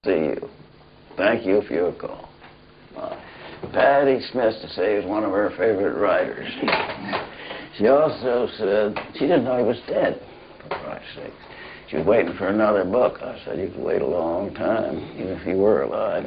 See you. Thank you for your call. Patty Smith to say is one of her favorite writers. She also said she didn't know he was dead, for Christ's sake. She was waiting for another book. I said, you could wait a long time, even if he were alive.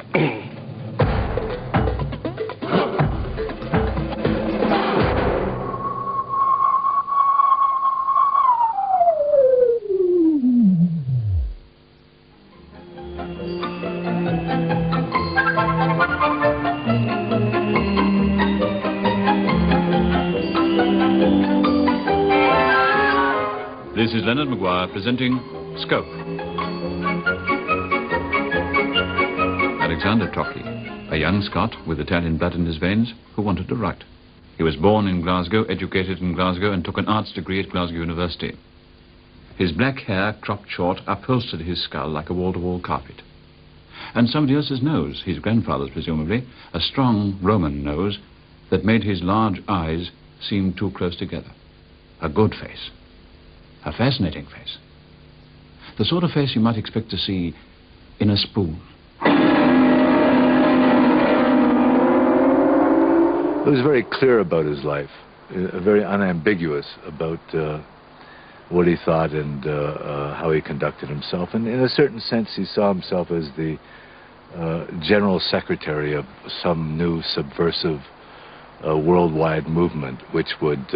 This is Leonard Maguire presenting Scope. Alexander Trocchi, a young Scot with Italian blood in his veins who wanted to write. He was born in Glasgow, educated in Glasgow, and took an arts degree at Glasgow University. His black hair, cropped short, upholstered his skull like a wall-to-wall carpet. And somebody else's nose, his grandfather's presumably, a strong Roman nose that made his large eyes seem too close together. A good face. A fascinating face. The sort of face you might expect to see in a spoon. He was very clear about his life, very unambiguous about what he thought and how he conducted himself. And in a certain sense, he saw himself as the general secretary of some new subversive worldwide movement, which would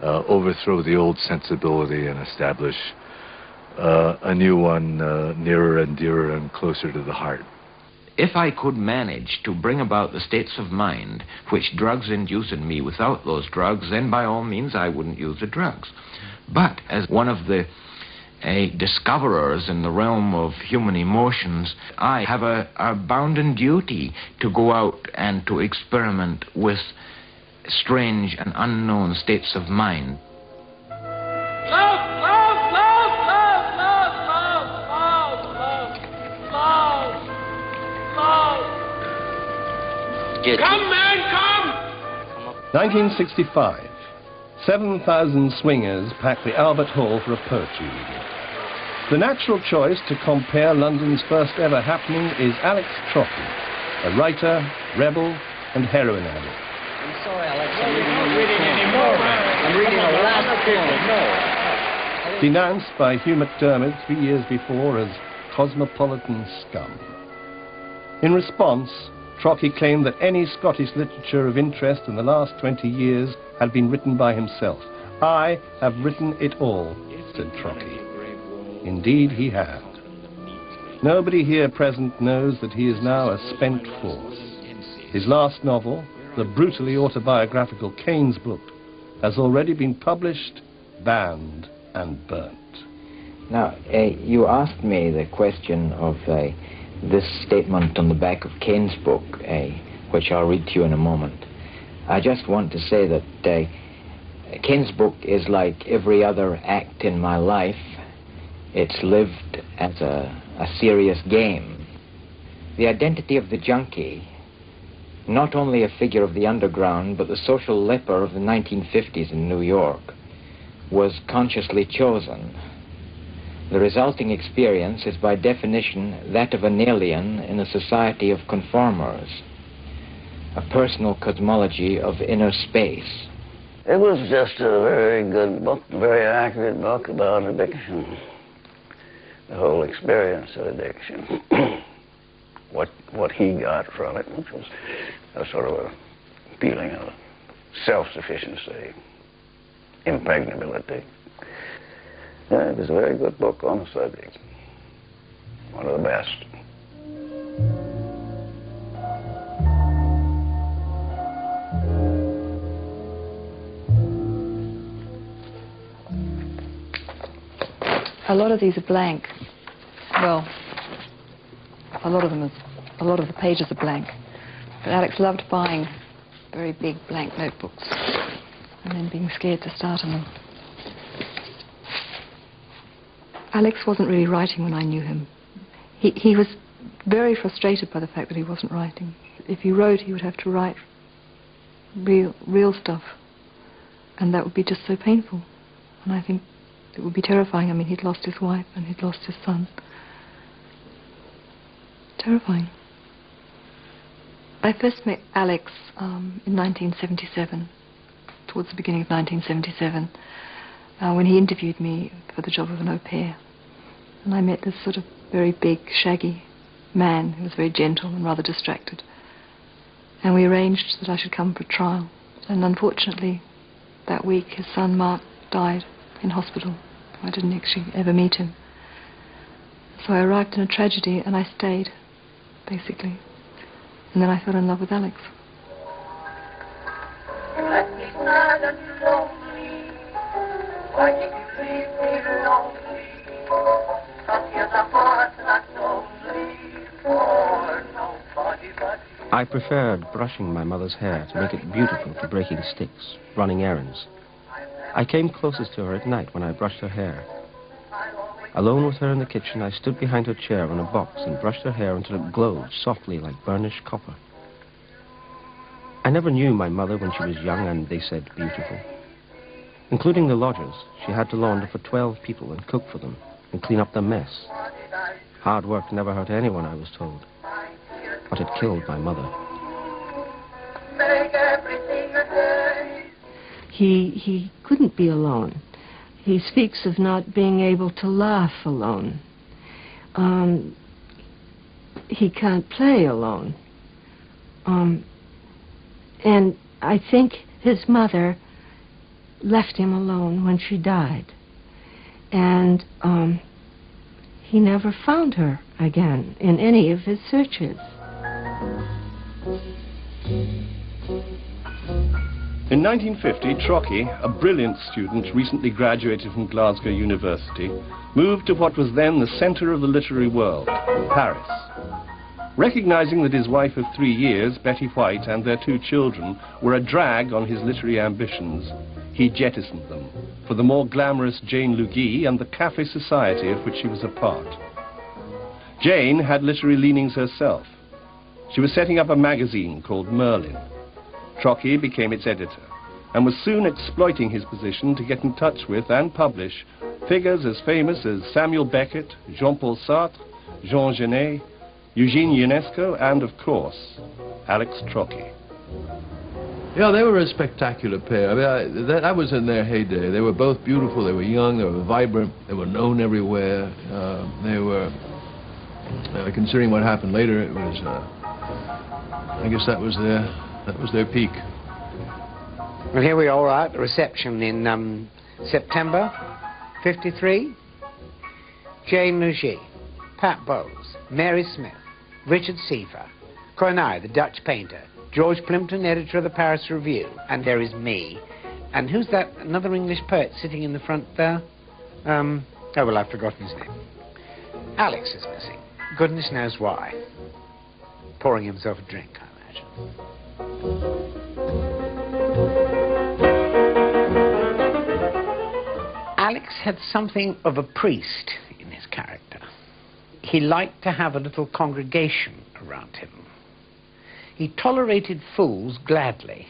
overthrow the old sensibility and establish a new one nearer and dearer and closer to the heart. If I could manage to bring about the states of mind which drugs induce in me without those drugs, then by all means I wouldn't use the drugs. But as one of the discoverers in the realm of human emotions, I have a bounden duty to go out and to experiment with strange and unknown states of mind. Love, love, love, love, love, love, love, love, love. Come, man, come! 1965. 7,000 swingers packed the Albert Hall for a poetry reading. The natural choice to compare London's first ever happening is Alex Trocchi, a writer, rebel, and heroin addict. I'm sorry, Alex. I'm not reading anymore, man. I'm reading the last book. Denounced by Hugh McDermott 3 years before as cosmopolitan scum. In response, Trocchi claimed that any Scottish literature of interest in the last 20 years had been written by himself. I have written it all, said Trocchi. Indeed he had. Nobody here present knows that he is now a spent force. His last novel, the brutally autobiographical Keynes book, has already been published, banned, and burnt. Now, you asked me the question of this statement on the back of Keynes' book, which I'll read to you in a moment. I just want to say that Keynes' book is like every other act in my life. It's lived as a serious game. The identity of the junkie, not only a figure of the underground, but the social leper of the 1950s in New York, was consciously chosen. The resulting experience is by definition that of an alien in a society of conformers, a personal cosmology of inner space. It was just a very good book, a very accurate book about addiction. The whole experience of addiction. What he got from it, which was a sort of a feeling of self-sufficiency, impregnability. Yeah, it was a very good book on the subject. One of the best. A lot of these are blank. Well, a lot of the pages are blank. But Alex loved buying very big blank notebooks and then being scared to start on them. Alex wasn't really writing when I knew him. He was very frustrated by the fact that he wasn't writing. If he wrote, he would have to write real stuff. And that would be just so painful. And I think it would be terrifying. I mean, he'd lost his wife and he'd lost his son. terrifying. I first met Alex in 1977, towards the beginning of 1977, when he interviewed me for the job of an au pair. And I met this sort of very big, shaggy man who was very gentle and rather distracted. And we arranged that I should come for a trial. And unfortunately, that week his son Mark died in hospital. I didn't actually ever meet him. So I arrived in a tragedy and I stayed, basically. And then I fell in love with Alex. Let me sad and lonely. Why did you leave me lonely? 'Cause you're the heart that's only for nobody but you. I preferred brushing my mother's hair to make it beautiful to breaking sticks, running errands. I came closest to her at night when I brushed her hair. Alone with her in the kitchen, I stood behind her chair on a box and brushed her hair until it glowed softly like burnished copper. I never knew my mother when she was young and, they said, beautiful. Including the lodgers, she had to launder for 12 people and cook for them and clean up their mess. Hard work never hurt anyone, I was told. But it killed my mother. Make everything a day. He couldn't be alone. He speaks of not being able to laugh alone. He can't play alone. And I think his mother left him alone when she died. And he never found her again in any of his searches. In 1950, Trocchi, a brilliant student recently graduated from Glasgow University, moved to what was then the centre of the literary world, Paris. Recognizing that his wife of 3 years, Betty White, and their 2 children were a drag on his literary ambitions, he jettisoned them for the more glamorous Jane Lugui and the cafe society of which she was a part. Jane had literary leanings herself. She was setting up a magazine called Merlin. Trocchi became its editor and was soon exploiting his position to get in touch with and publish figures as famous as Samuel Beckett, Jean-Paul Sartre, Jean Genet, Eugene Ionesco, and, of course, Alex Trocchi. Yeah, they were a spectacular pair. I mean, that was in their heyday. They were both beautiful, they were young, they were vibrant, they were known everywhere. They were, considering what happened later, it was, I guess that was their peak. Well, here we are at the reception in September '53. Jane Lugui, Pat Bowles, Mary Smith, Richard Siefer, Corneille, the Dutch painter, George Plimpton, editor of the Paris Review, and there is me. And who's that, another English poet sitting in the front there? Oh, well, I've forgotten his name. Alex is missing. Goodness knows why. Pouring himself a drink, I imagine. Alex had something of a priest in his character. He liked to have a little congregation around him. He tolerated fools gladly,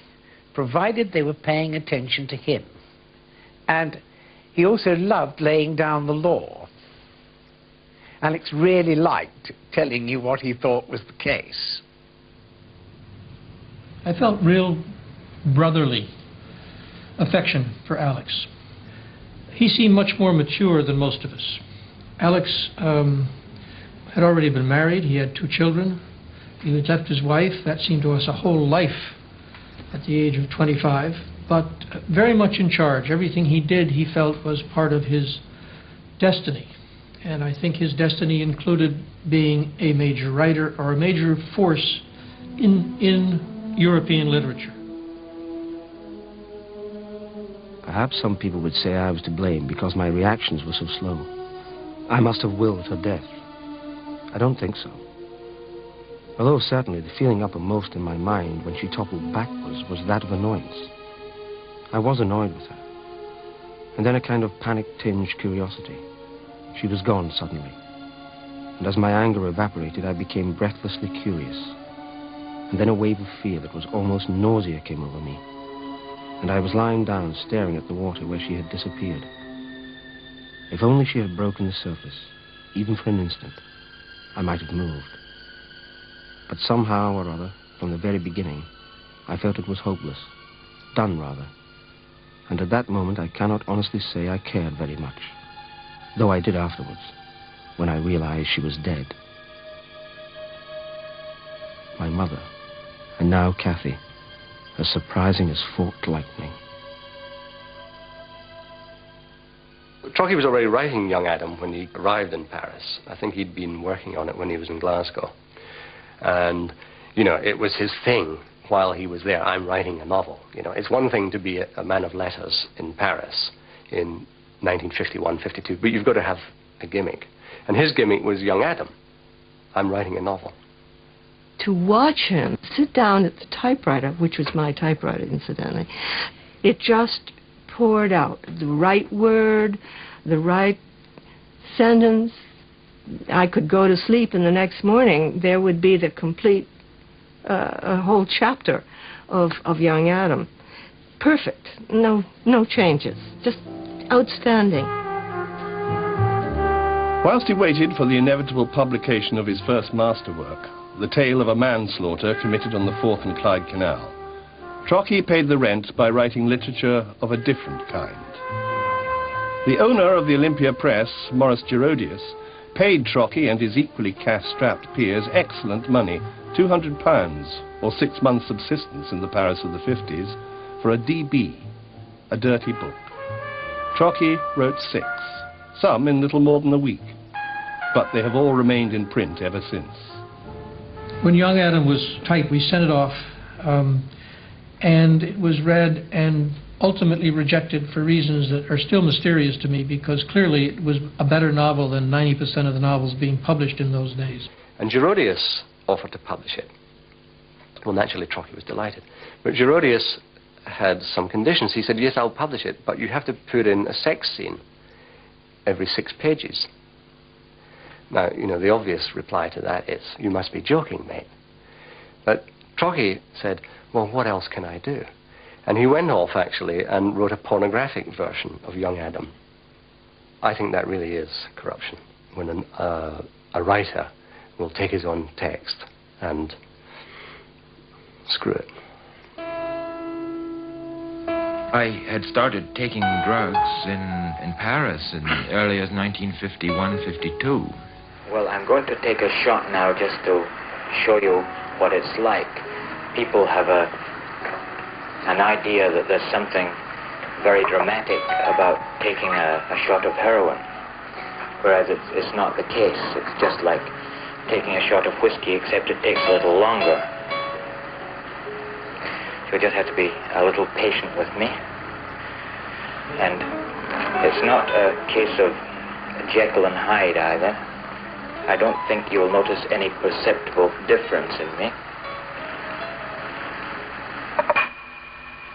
provided they were paying attention to him. And he also loved laying down the law. Alex really liked telling you what he thought was the case. I felt real brotherly affection for Alex. He seemed much more mature than most of us. Alex had already been married. He had 2 children. He had left his wife. That seemed to us a whole life at the age of 25, but very much in charge. Everything he did, he felt, was part of his destiny. And I think his destiny included being a major writer or a major force in European literature. Perhaps some people would say I was to blame because my reactions were so slow. I must have willed her death. I don't think so. Although certainly the feeling uppermost in my mind when she toppled backwards was that of annoyance. I was annoyed with her. And then a kind of panic-tinged curiosity. She was gone suddenly. And as my anger evaporated, I became breathlessly curious. And then a wave of fear that was almost nausea came over me. And I was lying down, staring at the water where she had disappeared. If only she had broken the surface, even for an instant, I might have moved. But somehow or other, from the very beginning, I felt it was hopeless. Done, rather. And at that moment, I cannot honestly say I cared very much. Though I did afterwards, when I realized she was dead. My mother, and now Kathy, as surprising as forked lightning. Trocchi was already writing Young Adam when he arrived in Paris. I think he'd been working on it when he was in Glasgow. And, you know, it was his thing while he was there. I'm writing a novel. You know, it's one thing to be a man of letters in Paris in 1951, 52, but you've got to have a gimmick. And his gimmick was Young Adam. I'm writing a novel. To watch him sit down at the typewriter, which was my typewriter, incidentally, it just poured out. The right word, the right sentence. I could go to sleep, and the next morning there would be the complete, a whole chapter of Young Adam. Perfect. No changes. Just outstanding. Whilst he waited for the inevitable publication of his first masterwork, The Tale of a Manslaughter Committed on the Forth and Clyde Canal, Trocchi paid the rent by writing literature of a different kind. The owner of the Olympia Press, Maurice Girodias, paid Trocchi and his equally cash-strapped peers excellent money, £200, or 6 months' subsistence in the Paris of the 50s, for a DB, a dirty book. Trocchi wrote 6, some in little more than a week, but they have all remained in print ever since. When Young Adam was typed, we sent it off, and it was read and ultimately rejected for reasons that are still mysterious to me, because clearly it was a better novel than 90% of the novels being published in those days. And Girodias offered to publish it. Well, naturally, Trocchi was delighted. But Girodias had some conditions. He said, yes, I'll publish it, but you have to put in a sex scene every 6 pages. Now, you know, the obvious reply to that is, you must be joking, mate. But Trocchi said, well, what else can I do? And he went off, actually, and wrote a pornographic version of Young Adam. I think that really is corruption, when a writer will take his own text and screw it. I had started taking drugs in Paris as early as 1951, 52. Well, I'm going to take a shot now just to show you what it's like. People have an idea that there's something very dramatic about taking a shot of heroin, whereas it's not the case. It's just like taking a shot of whiskey, except it takes a little longer. So you just have to be a little patient with me. And it's not a case of Jekyll and Hyde either. I don't think you'll notice any perceptible difference in me.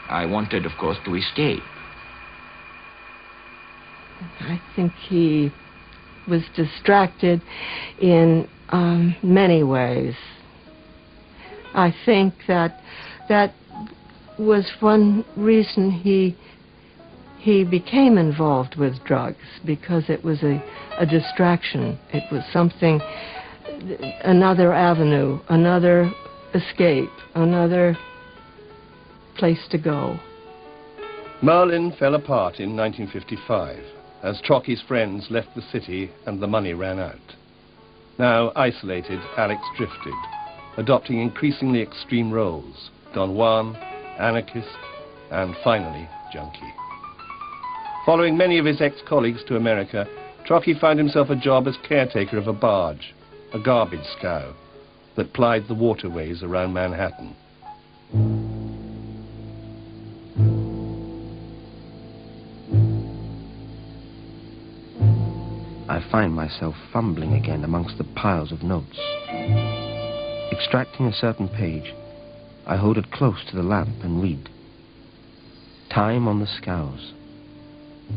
I wanted, of course, to escape. I think he was distracted in many ways. I think that was one reason he became involved with drugs, because it was a distraction. It was something, another avenue, another escape, another place to go. Merlin fell apart in 1955 as Trocchi's friends left the city and the money ran out. Now isolated, Alex drifted, adopting increasingly extreme roles: Don Juan, anarchist, and finally junkie. Following many of his ex-colleagues to America, Trocchi found himself a job as caretaker of a barge, a garbage scow, that plied the waterways around Manhattan. I find myself fumbling again amongst the piles of notes. Extracting a certain page, I hold it close to the lamp and read. Time on the scows.